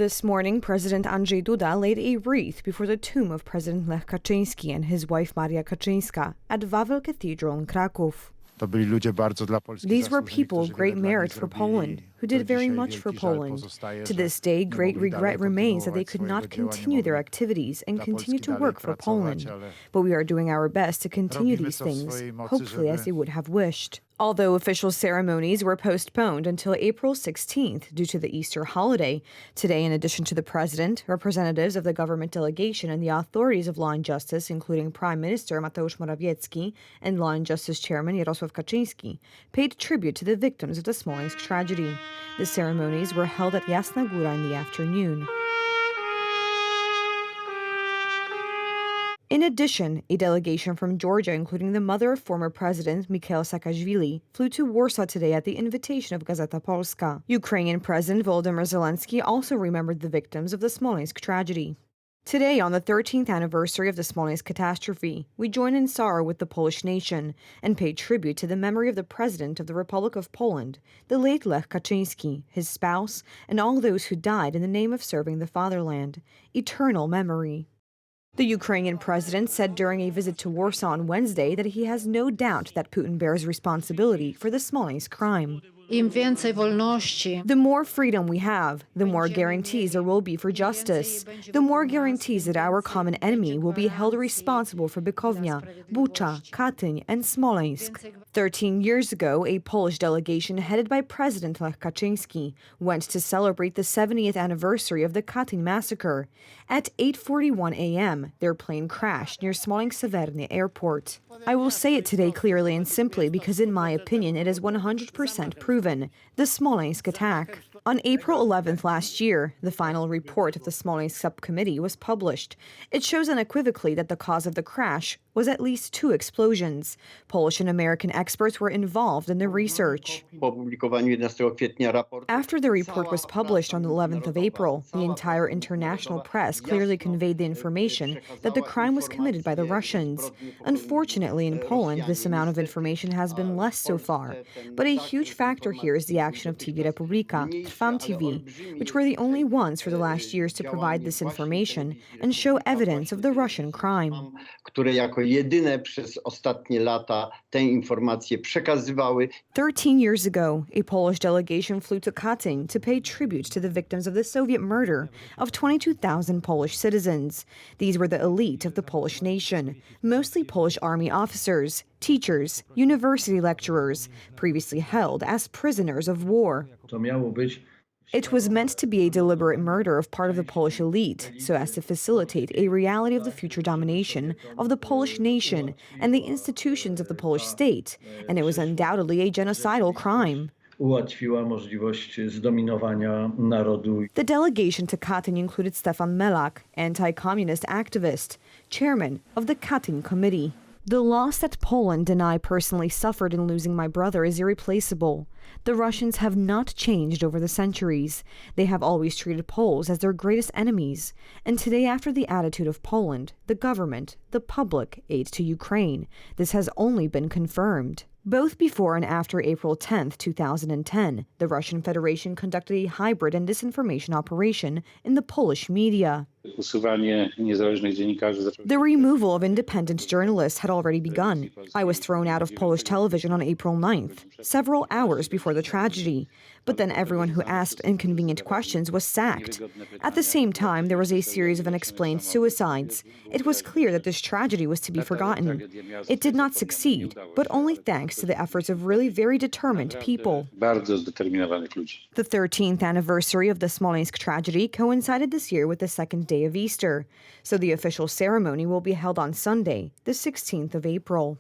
This morning, President Andrzej Duda laid a wreath before the tomb of President Lech Kaczyński and his wife Maria Kaczyńska at Wawel Cathedral in Kraków. These were people of great merit for Poland, who did very much for Poland. To this day, great regret remains that they could not continue their activities and continue to work for Poland. But we are doing our best to continue these things, hopefully as they would have wished. Although official ceremonies were postponed until April 16th due to the Easter holiday, today, in addition to the president, representatives of the government delegation and the authorities of Law and Justice, including Prime Minister Mateusz Morawiecki and Law and Justice Chairman Jarosław Kaczyński, paid tribute to the victims of the Smolensk tragedy. The ceremonies were held at Jasna Góra in the afternoon. In addition, a delegation from Georgia, including the mother of former President Mikhail Saakashvili, flew to Warsaw today at the invitation of Gazeta Polska. Ukrainian President Volodymyr Zelensky also remembered the victims of the Smolensk tragedy. Today, on the 13th anniversary of the Smolensk catastrophe, we join in sorrow with the Polish nation and pay tribute to the memory of the President of the Republic of Poland, the late Lech Kaczyński, his spouse, and all those who died in the name of serving the fatherland. Eternal memory. The Ukrainian president said during a visit to Warsaw on Wednesday that he has no doubt that Putin bears responsibility for the Smolensk crime. The more freedom we have, the more guarantees there will be for justice, the more guarantees that our common enemy will be held responsible for Bykownia, Bucha, Katyń, and Smolensk. 13 years ago, a Polish delegation headed by President Lech Kaczyński went to celebrate the 70th anniversary of the Katyń massacre. At 8:41 a.m., their plane crashed near Smolensk-Severny airport. I will say it today clearly and simply because, in my opinion, it is 100% proven: the Smolensk attack. On April 11th last year, the final report of the Smolensk subcommittee was published. It shows unequivocally that the cause of the crash was at least 2 explosions. Polish and American experts were involved in the research. After the report was published on the 11th of April, the entire international press clearly conveyed the information that the crime was committed by the Russians. Unfortunately, in Poland, this amount of information has been less so far. But a huge factor here is the action of TV Republika, Trwam TV, which were the only ones for the last years to provide this information and show evidence of the Russian crime. 13 years ago, a Polish delegation flew to Katyń to pay tribute to the victims of the Soviet murder of 22,000 Polish citizens. These were the elite of the Polish nation, mostly Polish army officers, teachers, university lecturers, previously held as prisoners of war. It was meant to be a deliberate murder of part of the Polish elite, so as to facilitate a reality of the future domination of the Polish nation and the institutions of the Polish state, and it was undoubtedly a genocidal crime. The delegation to Katyń included Stefan Melak, anti-communist activist, chairman of the Katyń Committee. The loss that Poland and I personally suffered in losing my brother is irreplaceable. The Russians have not changed over the centuries. They have always treated Poles as their greatest enemies. And today, after the attitude of Poland, the government, the public, aid to Ukraine, this has only been confirmed. Both before and after April 10, 2010, the Russian Federation conducted a hybrid and disinformation operation in the Polish media. The removal of independent journalists had already begun. I was thrown out of Polish television on April 9th, several hours before the tragedy. But then everyone who asked inconvenient questions was sacked. At the same time, there was a series of unexplained suicides. It was clear that this tragedy was to be forgotten. It did not succeed, but only thanks to the efforts of really very determined people. The 13th anniversary of the Smolensk tragedy coincided this year with the second day of Easter, so the official ceremony will be held on Sunday, the 16th of April.